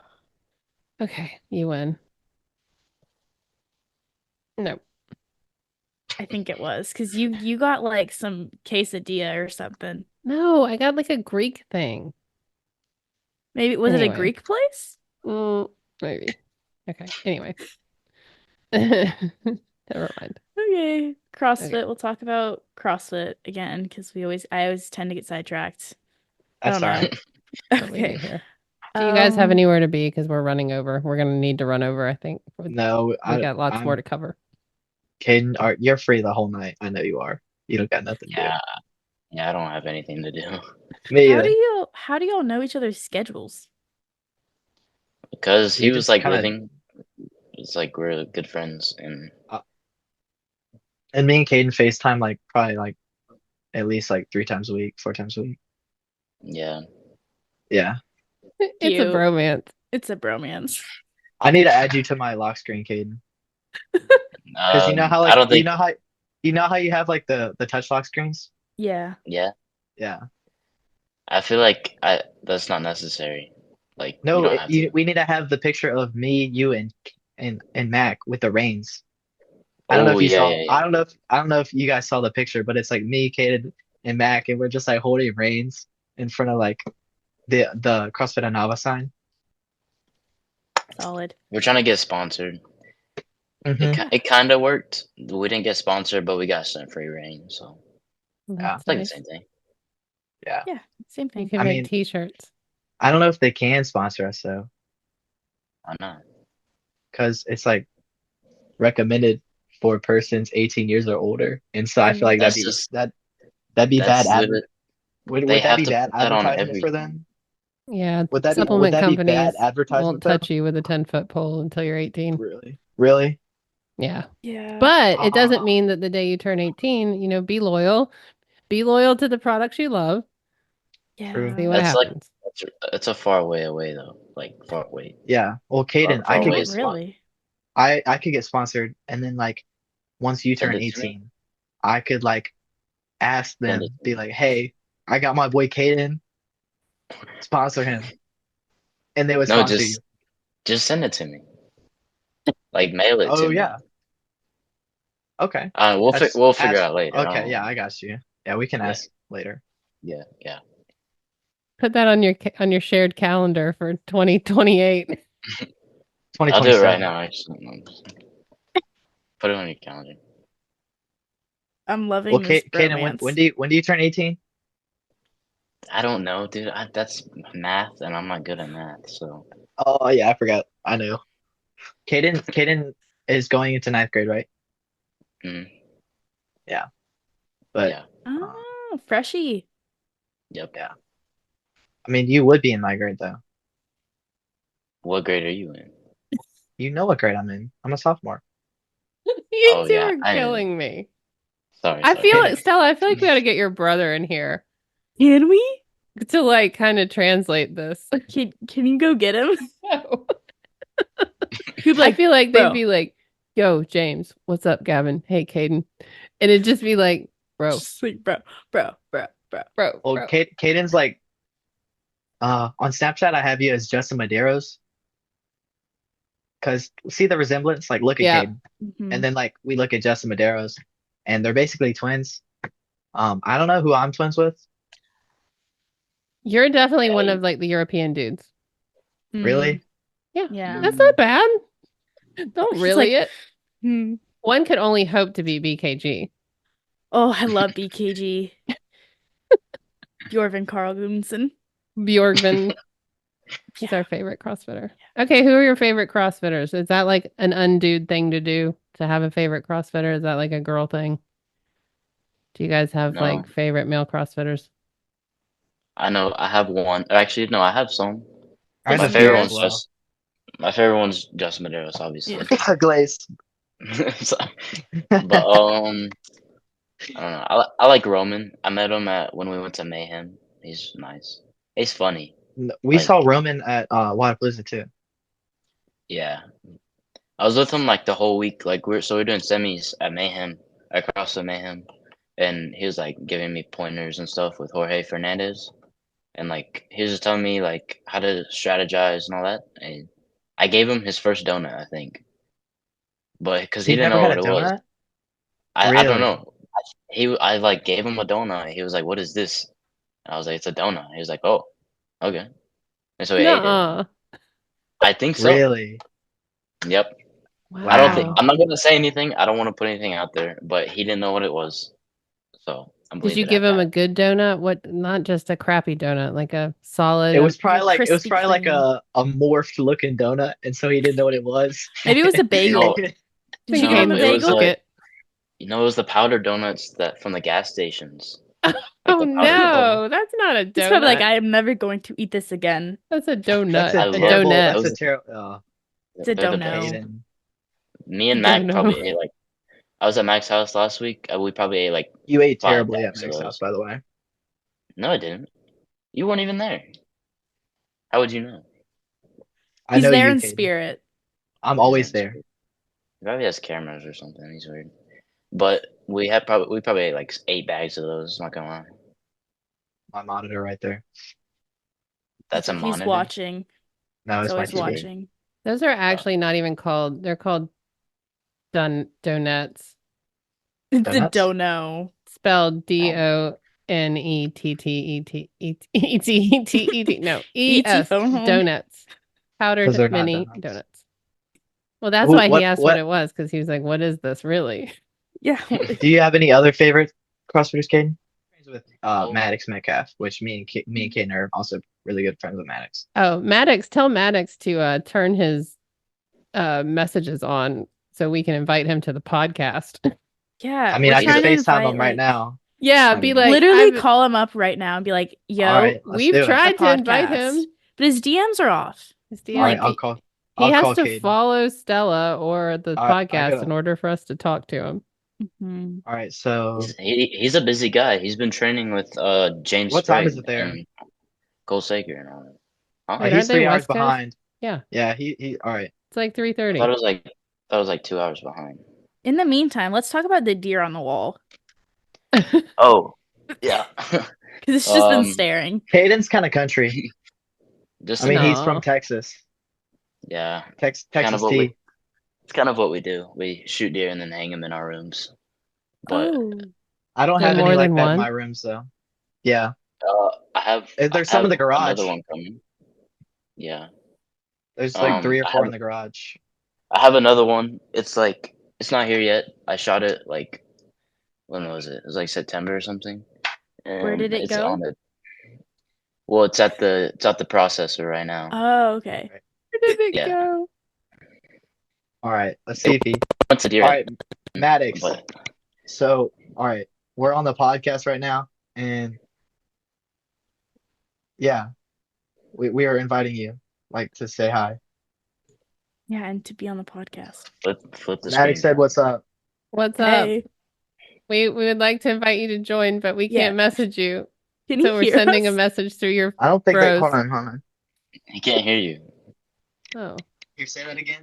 Okay, you win. No. I think it was because you got like some quesadilla or something. No, I got like a Greek thing. Maybe was it a Anyway. Greek place? Maybe. Okay. Anyway. Never mind. Okay. CrossFit. Okay. We'll talk about CrossFit again because I always tend to get sidetracked. I That's don't all know. right. Don't leave me Okay. here. Do you guys have Um, anywhere to be? Because we're running over. We're gonna need to run over, I think. No, We got lots more to cover. Caden, you're free the whole night. I know you are. You don't got nothing to Yeah, yeah, I don't have anything to do do. Me how either. do y'all know each other's schedules? because he We was just like kinda- living. It's like we're good friends, and And me and Caden FaceTime like probably like at least like 3 times a week, 4 times a week. yeah, Yeah. It's a Cute. bromance. It's a bromance. I need to add you to my lock screen, Caden. Because you know how I don't think. you know how you have like the touch lock screens? Yeah. Yeah, Yeah. I feel like that's not necessary. Like you No, don't have to. we need to have the picture of me, you, and Mac with the reins. I don't know Oh if you yeah, saw. yeah, yeah. I don't know if you guys saw the picture, but it's like me, Caden, and Mac, and we're just like holding reins in front of like the CrossFit Anava sign. Solid. We're trying to get sponsored. Mhm. It kind of worked. We didn't get sponsored, but we got some free reign, so That's it's like nice. the same thing. Yeah. Yeah. Same You thing. can I make mean- t-shirts. I don't know if they can sponsor us though, I know. because it's like recommended for persons 18 years or older, and so I feel like That's that'd be just- that'd be That's bad. literally- Would they that have be to bad put that on advertisement for everything. them? Yeah. Would that be Supplement bad companies advertisement won't for them? touch you with a 10-foot pole until you're 18. Really? Yeah. Yeah. But it doesn't Ah. mean that the day you turn 18, be loyal. Be loyal to the products you love. Yeah. True. See what That's like- happens. It's a far way away though. Like far away. Yeah. Well, Caden, I Far could away get is really. I could get sponsored, and then like once you Send turn it to me. 18, I could like ask Send them, it to be me. like, "Hey, I got my boy Caden, sponsor him," and they would No, sponsor you. just send it to me. Like mail it to Oh me. yeah. Okay. We'll figure Ask- out later. I Okay. don't Yeah, know. I got you. Yeah, we can Yeah. ask later. Yeah. Put that on your shared calendar for 2028. I'll do it 2027. right now. Actually, put it on your calendar. I'm loving Well, this Caden, bromance. when do you turn 18? I don't know, dude. That's math, and I'm not good at math. So Oh yeah, I forgot. I knew. Caden is going into 9th grade, right? mm, But yeah. Oh, freshie. Yep. Yeah. I mean, you would be in my grade though. What grade are you in? You know what grade I'm in. I'm a sophomore. You Oh, two yeah, are I know. killing me. Sorry. I sorry. feel it, Stella. I feel like we got to get your brother in here Can we? to like kind of translate this. Can you go get him? No. He'd be I like, feel like bro. they'd be like, "Yo, James, what's up, Gavin? Hey, Caden," and it'd just be like, "Bro, Just like, bro. bro." Well, Caden's like, on Snapchat, I have you as Justin Medeiros. Cause see the resemblance? Like, look at Yeah. Caden, Mhm. and then like we look at Justin Medeiros, and they're basically twins. I don't know who I'm twins with. You're definitely one of like the European dudes. Really? Yeah, Yeah. that's not bad. Don't She's really like- it. Hmm. One could only hope to be BKG. Oh, I love BKG. Bjorven Carl Gudmundsson. Bjorgvin. He's our favorite CrossFitter. Okay, who are your favorite CrossFitters? Is that like an undude thing to do to have a favorite CrossFitter? Is that like a girl thing? Do you guys have No. like favorite male CrossFitters? I know I have one. Actually, no, I have some. I But have Just two Medeiros? as well. my favorite one's just Medeiros, obviously. Glaze. So- but I don't know. I like Roman. I met him at when we went to Mayhem. He's nice. He's funny. We Like, saw Roman at Whataburger too. yeah. I was with him like the whole week. Like we're doing semis at Mayhem, across the Mayhem, and he was like giving me pointers and stuff with Jorge Fernandez, and like he was just telling me like how to strategize and all that. And I gave him his first donut, I think, but because he He didn't never know had what a it was. donut? I don't Really? know. I like gave him a donut. He was like, "What is this?" And I was like, "It's a donut." He was like, "Oh, okay." And so he ate it. Nuh-uh. I think so. Really? Yep. Wow. I don't think Wow. I'm not gonna say anything. I don't want to put anything out there, but he didn't know what it was, so I'm Did you leaving it give at him a that. good donut? What? Not just a crappy donut, like a solid. It was Like probably Krispy like Kreme. a morphed looking donut, and so he didn't know what it was. Maybe it was a bagel. No, Did you think give him a Caden it was bagel? took like it. it was the powder donuts that from the gas stations, like Oh the powder donut. no, that's not a He's probably like, donut. I am never going to eat this again. That's a That's donut. a I A love terrible. donut. That's a those. terrible. It's a They're the dono. best. Caden. Me and Don't Mac probably know. ate like I was at Mac's house last week. We probably ate like You ate 5 terribly at bags of Meg's house, those. by the way. No, I didn't. You weren't even there. How would you know? I He's know there you, in Caden. spirit. I'm always there. He probably has cameras or something. He's weird. But we probably ate like 8 bags of those. Not gonna lie. My monitor right there. That's a He's monitor. watching. No, He's it's my always TV. watching. Those are actually not even called. They're called donuts. It's a Donuts? dono. Spelled DONETTETTETT. No, E.T. ES. phone home. Donuts. Powdered 'Cause they're not mini donuts. donuts. Well, that's Who- why he what- asked what- what it was, because he was like, "What is this really?" Yeah. Do you have any other favorite CrossFitters, Caden? Friends with Oh. Maddox Metcalf, which me and Caden are also really good friends with Maddox. Oh, Maddox, tell Maddox to turn his messages on so we can invite him to the podcast. Yeah. I mean, we're I can trying to FaceTime invite, him right like- now. Yeah, I be mean, like, literally I've- call him up right now and be like, yo, All right, let's we've do it. tried the to invite podcast. him. But his DMs are off. His All right, DM. I'll call. He I'll has call to Caden. follow Stella or the I podcast gotta- in order for us to talk to him. Mhm. All right, so He's a busy guy. He's been training with James. What time Sprague is it there? and Cole Sager and all that. Huh? Wait, he's aren't they 3 hours West Coast? behind. Yeah. Yeah, he. All right. It's like I 3:30. thought it was like 2 hours behind. In the meantime, let's talk about the deer on the wall. Oh, yeah. Because it's just been Um, staring. Caden's kind of country. Just I mean, he's No. from Texas. yeah. Texas Kind of what we- T. It's kind of what we do. We shoot deer and then hang them in our rooms. But I don't There have any more like than that in one? my rooms though. Yeah, I have. There's I some in have the garage. Another one coming. Yeah, there's like 3 or I 4 have- in the garage. I have another one. It's like it's not here yet. I shot it like when was it? It was like September or something. Where did it it's go? on the- Well, it's at the processor right now. Oh, okay. Where did it Yeah. go? All right, let's see if he. What's a deer? All right, Maddox. But So, all right, we're on the podcast right now, and yeah, we are inviting you, like, to say hi. Yeah, and to be on the podcast. flip the Maddox screen. said, "What's up?" What's up? Hey, We would like to invite you to join, but we Yeah. can't message you. can So you we're hear sending us? a message through your I don't think that. Bros. Hold on. He can't hear you. oh. You say that again.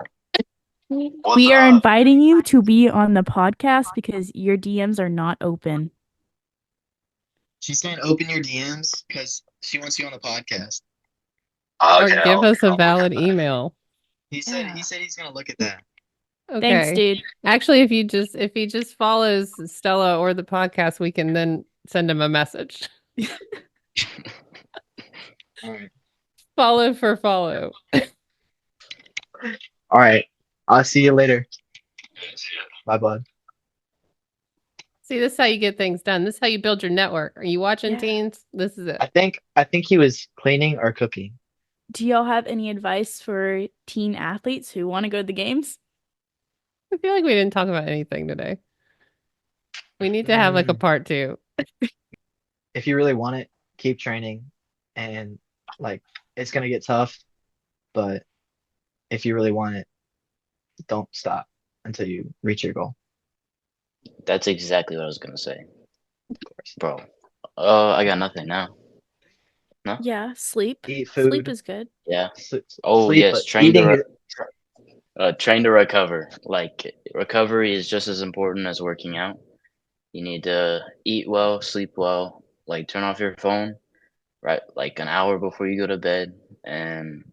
We are inviting you to be on the podcast because your DMs are not open. She's saying, "Open your DMs" because she wants you on the podcast. Or give us a valid email. He said Yeah. he's gonna look at that. Okay. Thanks, dude. Actually, if he just follows Stella or the podcast, we can then send him a message. All right. Follow for follow. All right. I'll see you later. Bye, bud. See, this is how you get things done. This is how you build your network. Are you watching, Yeah. teens? This is it. I think he was cleaning or cooking. Do y'all have any advice for teen athletes who want to go to the games? I feel like we didn't talk about anything today. We need to have like a Mm, part two. if you really want it, keep training, and like it's gonna get tough, but if you really want it, don't stop until you reach your goal, That's exactly what I was gonna say, of course. bro. I got nothing now. No. Yeah, sleep. Eat Sleep food, is good. Yeah. Oh sleep, yes, but eating is train to recover. Like recovery is just as important as working out. You need to eat well, sleep well, like turn off your phone right like an hour before you go to bed, and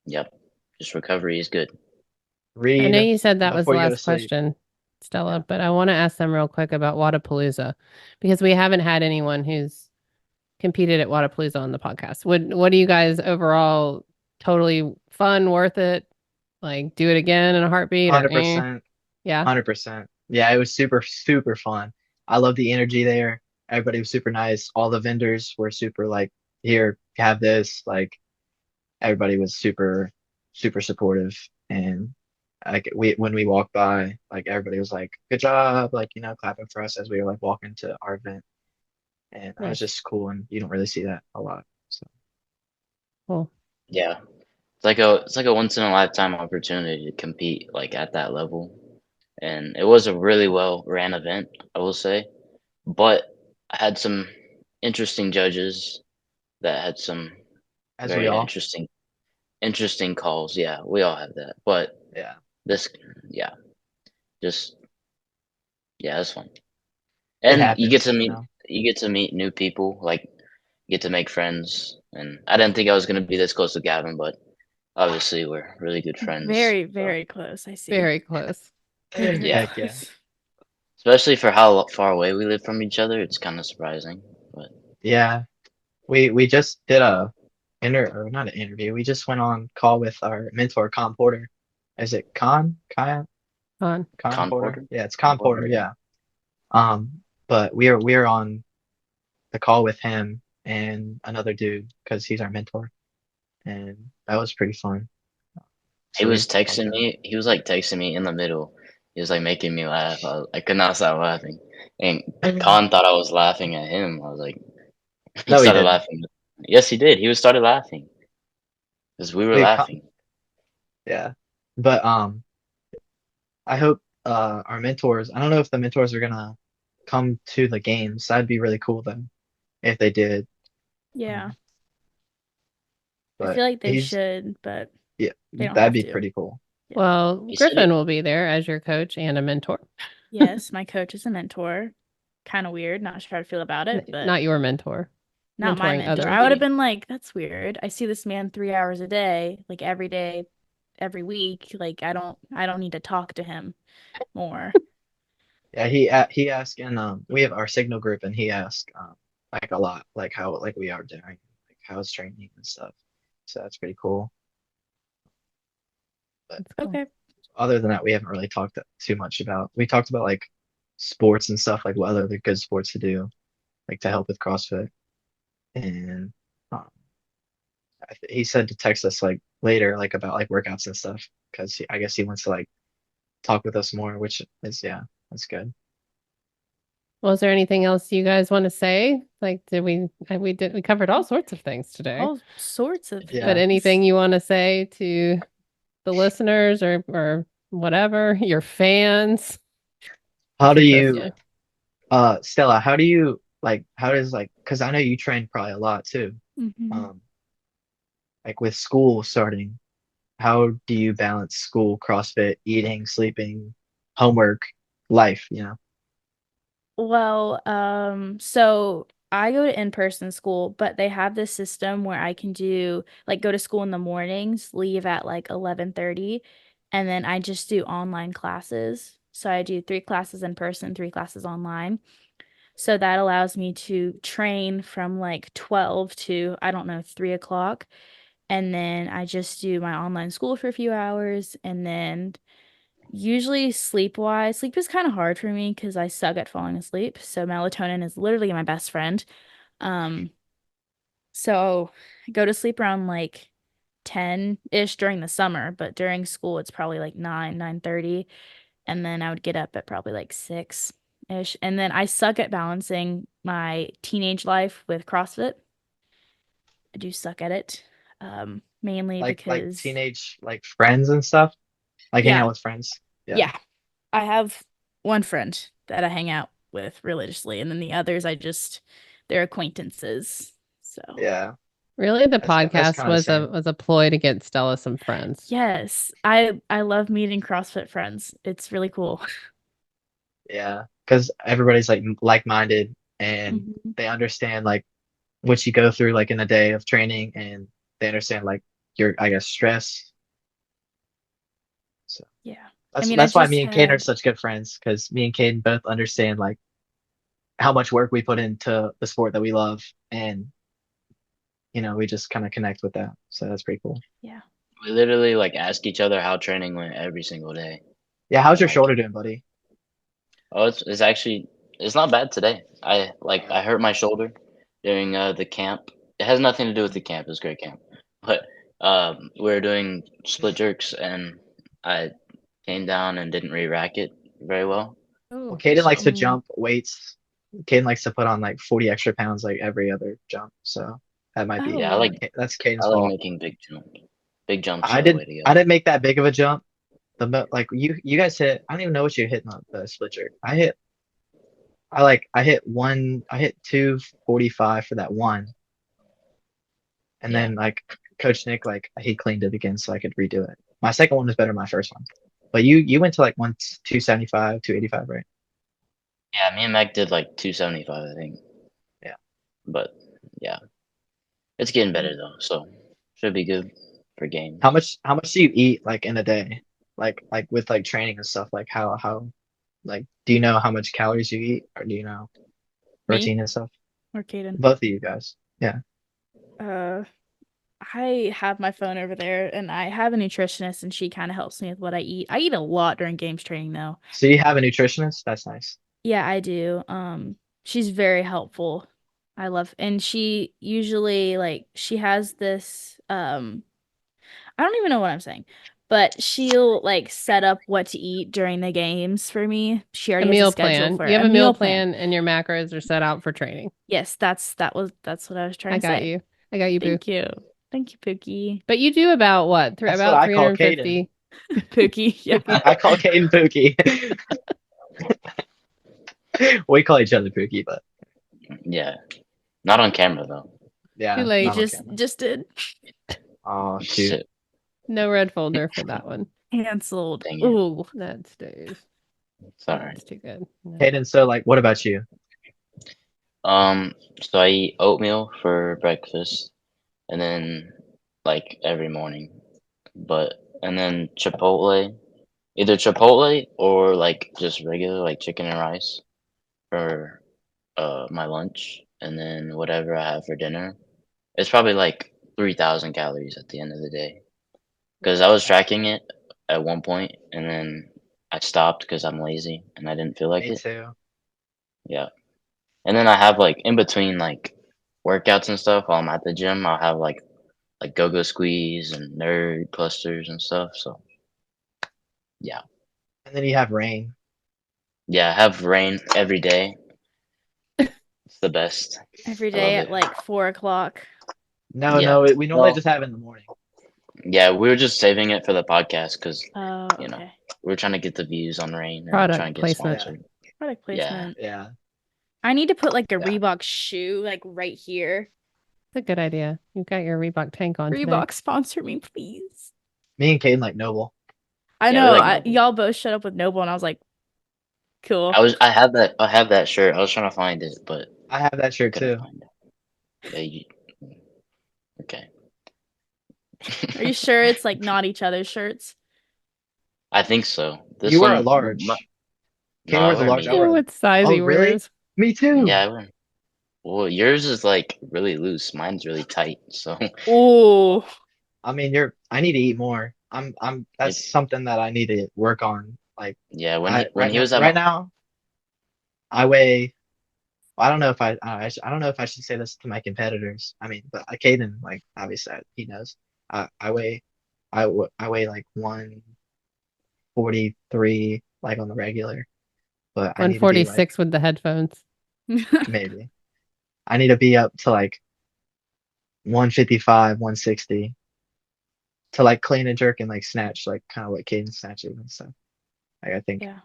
yep, just recovery is good. I know read you said that was before the you go to last sleep. question, Yeah. Stella, but I want to ask them real quick about Wadapalooza because we haven't had anyone who's competed at Wadapalooza on the podcast. What do you guys overall totally fun, worth it? Like do it again in a heartbeat or 100%, yeah? 100%. Yeah, it was super, super fun. I love the energy there. Everybody was super nice. All the vendors were super like, here, have this. Like everybody was super, super supportive. And like when we walked by, like everybody was like, good job, like, clapping for us as we were like walking to our event. And that was Nice. just cool. And you don't really see that a lot. So Cool. Yeah, it's like a once in a lifetime opportunity to compete like at that level, and it was a really well ran event, I will say. But I had some interesting judges that had some as we very all, interesting calls. Yeah, we all have that. But yeah, this, yeah, just yeah, it's fun. it And happens, you get to meet new people, like get to make friends. And I didn't think I was gonna be this close to Gavin, but obviously we're really good friends. Very, So very close. I see. Very close. Very yeah, Heck yeah. close. especially for how far away we live from each other, it's kind of surprising. But Yeah. We just did a or not an interview. We just went on call with our mentor, Con Porter. Is it Con? Fun. Con Con Porter? Porter, Yeah, it's Con Con Porter, Porter, yeah. yeah. But we're on the call with him and another dude because he's our mentor. And that was pretty fun. He So was we're all texting good. me. He was like texting me in the middle. He was like making me laugh. I could not stop laughing. And Con thought I was laughing at him. I was like, he No, he started didn't. laughing. Yes, he did. He was started laughing because we were We laughing. yeah. But I hope our mentors, I don't know if the mentors are gonna come to the games. That'd be really cool though if they did. Yeah. Um, I but feel like they he's should, but yeah, they don't that'd have be to. pretty cool. Yeah. Well, He said Griffin it. will be there as your coach and a mentor. Yes, my coach is a mentor. Kind of weird. Not sure how to feel about it, but Not your mentor. not my Mentoring mentor. other I would have Maybe. been like, that's weird. I see this man 3 hours a day, like every day, every week. Like I don't need to talk to him more. Yeah, he asked, and we have our signal group, and he asked like a lot, like how like we are doing, like how's training and stuff. So that's pretty cool. But That's cool. Okay. other than that, we haven't really talked too much about. We talked about like sports and stuff, like what other good sports to do, like to help with CrossFit. And um, he said to text us like later, like about like workouts and stuff, because I guess he wants to like talk with us more, which is yeah, that's good. Well, is there anything else you guys want to say? Like, we covered all sorts of things today. All sorts of Yeah. But things. anything you want to say to the listeners or whatever, your fans? How This do is just you, Stella, how do you like, how does like, because I know you train probably a lot too. Mhm. Um, like with school starting, how do you balance school, CrossFit, eating, sleeping, homework, life, Well, so I go to in-person school, but they have this system where I can do like go to school in the mornings, leave at like 11:30, and then I just do online classes. So I do 3 classes in person, 3 classes online. So that allows me to train from like 12 to, I don't know, 3 o'clock. And then I just do my online school for a few hours. And then usually sleep-wise, sleep is kind of hard for me because I suck at falling asleep. So melatonin is literally my best friend. Um, so I go to sleep around like 10-ish during the summer, but during school it's probably like 9, 9:30. And then I would get up at probably like 6 ish. And then I suck at balancing my teenage life with CrossFit. I do suck at it. Mainly Like because teenage like friends and stuff, like hang yeah, out with friends. Yeah, yeah. I have one friend that I hang out with religiously, and then the others they're acquaintances. So yeah. Really, the That's podcast kind of the same. was a ploy to get Stella some friends. yes, I love meeting CrossFit friends. It's really cool. Yeah, because everybody's like-minded and Mhm. they understand like what you go through like in a day of training, and they understand like your, I guess, stress. So Yeah. I that's mean, I that's why just me and Caden are had such good friends, because me and Caden both understand like how much work we put into the sport that we love, and we just kind of connect with that. So that's pretty cool. yeah. We literally like ask each other how training went every single day. Yeah, how's your Like, shoulder doing, buddy? oh, it's actually it's not bad today. I hurt my shoulder during the camp. It has nothing to do with the camp. It was a great camp, but we were doing split jerks and I came down and didn't re-rack it very well. Well, Oh, Caden likes So to Mm. jump weights. Caden likes to put on like 40 extra pounds like every other jump. So that might Oh be yeah, Lord. that's I Caden's like fault. making big jumps. Big jumps I are the way didn't to I go. didn't make that big of a jump. Like you guys hit. I don't even know what you hit on the split jerk. I hit 245 for that one, and Yeah, then like Coach Nick, like he cleaned it again so I could redo it. My second one was better than my first one, but you went to like 275, 285, right? yeah. Me and Mac did like 275, I think. Yeah. But yeah, it's getting Mm. better though, so should be good for How games. much how much do you eat like in a day? Like with like training and stuff, like how like do you know how much calories you eat, or do you know Me protein and stuff? or Caden? Both of you guys. Yeah. Uh, I have my phone over there, and I have a nutritionist, and she kind of helps me with what I eat. I eat a lot during games training, though. So you have a nutritionist? That's nice. Yeah, I do. She's very helpful. And she usually she has this I don't even know what I'm saying, but she'll like set up what to eat during the games for me. She a already has a meal schedule plan. for You it. have A a meal meal plan. plan, and your macros are set out for training. Yes, that's what I was trying I to got say. you. I got you, boo. Thank you. Thank you, Pookie. But you do about what? That's what About I call Caden. 350. Pookie, yeah. I call Caden Pookie. We call each other Pookie, but Yeah, not on camera though. yeah, Too late. You not on just camera. just did. Oh shoot. Shit, No red folder for that one. Canceled. dang it. Ooh. That stays. Sorry. That's too good. No. Caden, so like what about you? So I eat oatmeal for breakfast, and then like every morning, and then Chipotle, either Chipotle or like just regular like chicken and rice for my lunch, and then whatever I have for dinner. It's probably like 3,000 calories at the end of the day. Because I was That's tracking it at one point, and then I stopped because I'm lazy and I didn't feel like me it. too. Yeah. And then I have like in between like workouts and stuff while I'm at the gym, I'll have like go-go squeeze and nerd clusters and stuff. So yeah. And then you have rain. Yeah, I have rain every day. It's the best. Every I day love at it. like 4 o'clock. No, Yeah. no, we normally Well, just have it in the morning. yeah, we were just saving it for the podcast because, Oh, you know, okay. we're trying to get the views on rain and try Product and get placement. Yeah, sponsored. Product Yeah. placement. yeah, I need to put like a yeah. Reebok shoe like right here. It's a good idea. You've got your Reebok tank on today. Reebok sponsor me, please. Me and Caden like Noble. I Yeah, we know. like Noble. Y'all both shut up with Noble, and I was like, cool. I have that shirt. I was trying to find it, but I have that shirt couldn't too. find it. Yeah, okay. Are you sure it's like not each other's shirts? I think so. This You wear a one, large. no, Caden I wears a wear a large. I You know wear. medium. what size Oh, he really? wears? Me too. Yeah, I wear. Well, yours is like really loose. Mine's really tight. So Oh, I mean, I need to eat more. That's it's something that I need to work on. Like yeah. I When he was at my right now I weigh. I don't know if I don't know if I should say this to my competitors. I mean, but Caden, like obviously he knows. I weigh I weigh like 143 like on the regular. but I need to be like 146 with the headphones. maybe. I need to be up to like 155, 160 to like clean and jerk and like snatch, like kind of what Caden's snatching and stuff. Like I think Yeah.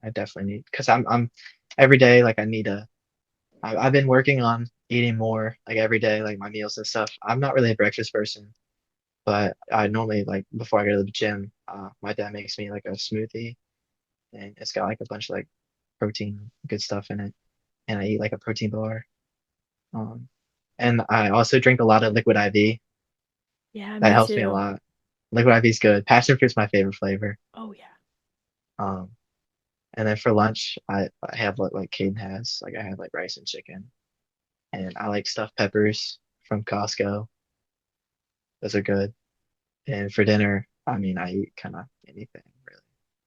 I definitely need, because I'm every day like I've been working on eating more like every day, like my meals and stuff. I'm not really a breakfast person, but I normally like before I go to the gym, my dad makes me like a smoothie, and it's got like a bunch of like protein, good stuff in it, and I eat like a protein bar. Um, and I also drink a lot of liquid IV. Yeah, That me helps me a too. lot. Liquid IV is good. Passion fruit's my favorite flavor. Oh yeah. Um, and then for lunch, I have what like Caden has. Like I have like rice and chicken, and I like stuffed peppers from Costco. Those are good. And for dinner, I mean, I eat kind of anything really.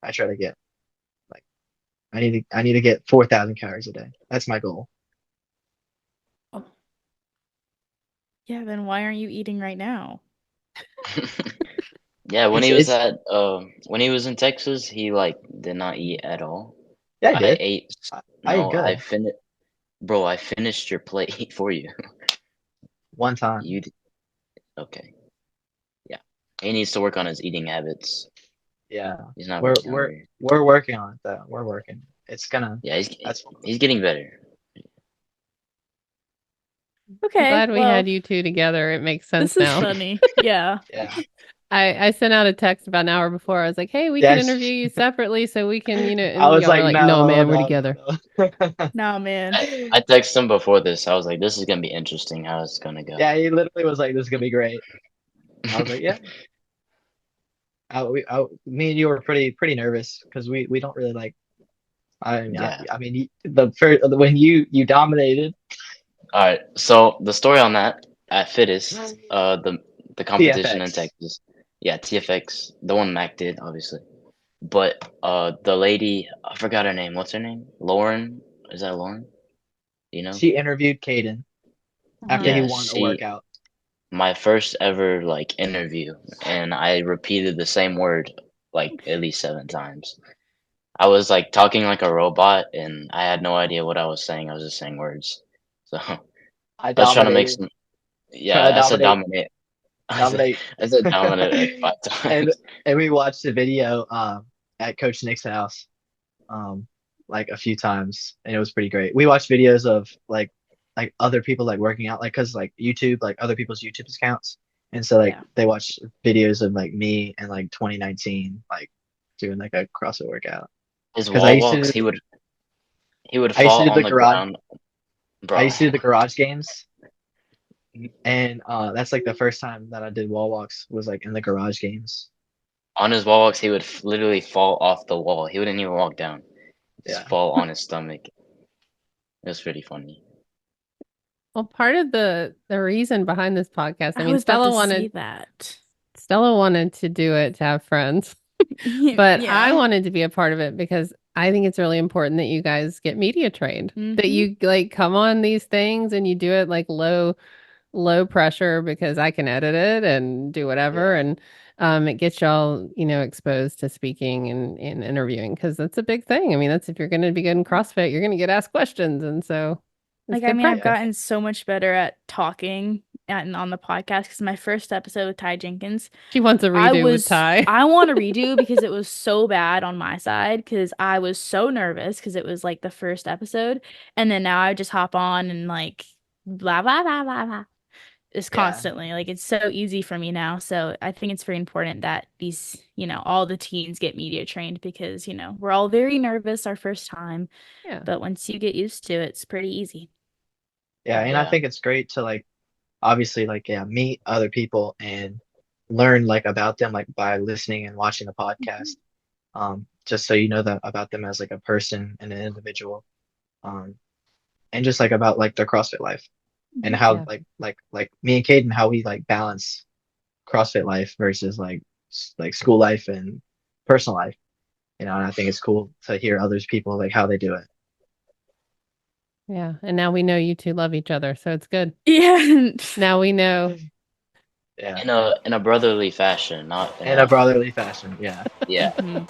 I try to get like I need to get 4,000 calories a day. That's my goal. Yeah, then why aren't you eating right now? Yeah, when It's he was it's at when he was in Texas, he like did not eat at all. yeah, I I did. ate I eat no, I good finished bro, I finished your plate for you. one time. You d- okay. Yeah. He needs to work on his eating habits. Yeah, He's not we're really we're hungry. we're working on it though. We're working. It's gonna. Yeah, That's he's getting better. I'm Okay, glad we well, had you two together. It makes sense this is now. funny. Yeah. yeah. I sent out a text about an hour before. I was like, "Hey, we can Yes. interview you separately so we can, I and was y'all were like, like, "No, no, man, we're no, together." no, Nah, man. I texted him before this. I was like, this is gonna be interesting how it's gonna go. Yeah, he literally was like, "This is gonna be great." I was like, "Yeah." Me and you were pretty nervous because we don't really like. Yeah. I mean, the first when you dominated All right. So the story on that at Fittest, the competition in TFX. Texas, yeah, TFX, the one Mac did, obviously. But the lady, I forgot her name. What's her name? Lauren? Is that Lauren? You know? She interviewed Caden after he Yeah, won a workout. my first ever like interview, and I repeated the same word like at least 7 times. I was like talking like a robot, and I had no idea what I was saying. I was just saying words. So I I was trying to make dominated, some. trying to Yeah, I said dominate. dominate. I said dominate like five and times. and we watched the video at Coach Nick's house um like a few times, and it was pretty great. We watched videos of like other people like working out, like because like YouTube, like other people's YouTube accounts, and so like Yeah. they watched videos of like me and like 2019 like doing like a CrossFit workout His because I wall used walks, to he would I used to fall do on the the garage ground, I bro. used to do the garage games, and that's like the first time that I did wall walks was like in the garage games. On his wall walks, he would literally fall off the wall. He wouldn't even walk down; just Yeah. fall on his stomach. It was pretty funny. Well, part of the reason behind this podcast, I I mean, was about to say that. Stella wanted to do it to have friends, but I Yeah. wanted to be a part of it because I think it's really important that you guys get media trained, that Mhm. you like come on these things and you do it like low pressure because I can edit it and do whatever. Yeah. And it gets y'all, exposed to speaking and interviewing because that's a big thing. I mean, that's if you're going to be good in CrossFit, you're going to get asked questions. And so it's Like, I good mean, I've practice. gotten so much better at talking and on the podcast because my first episode with Ty Jenkins, She wants a redo with Ty. I want to redo because it was so bad on my side because I was so nervous because it was like the first episode. And then now I just hop on and like blah, blah, blah, blah, blah. Just Yeah. constantly. Like, it's so easy for me now. So I think it's very important that these, all the teens get media trained because, we're all very nervous our first time. Yeah. But once you get used to it, it's pretty easy. Yeah, and I Yeah. think it's great to like obviously like meet other people and learn like about them like by listening and watching the podcast. Just so you know that about them as like a person and an individual. And just like about like their CrossFit life and how Yeah. like me and Caden, how we like balance CrossFit life versus like school life and personal life. And I think it's cool to hear others people like how they do it. Yeah. And now we know you two love each other. So it's good. Yeah. Now we know. Yeah. In a brotherly fashion, not. In a brotherly fashion, yeah. Mhm. Yeah.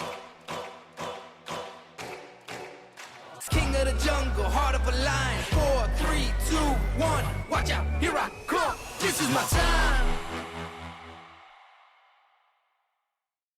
one, watch out, here I come. This is my time.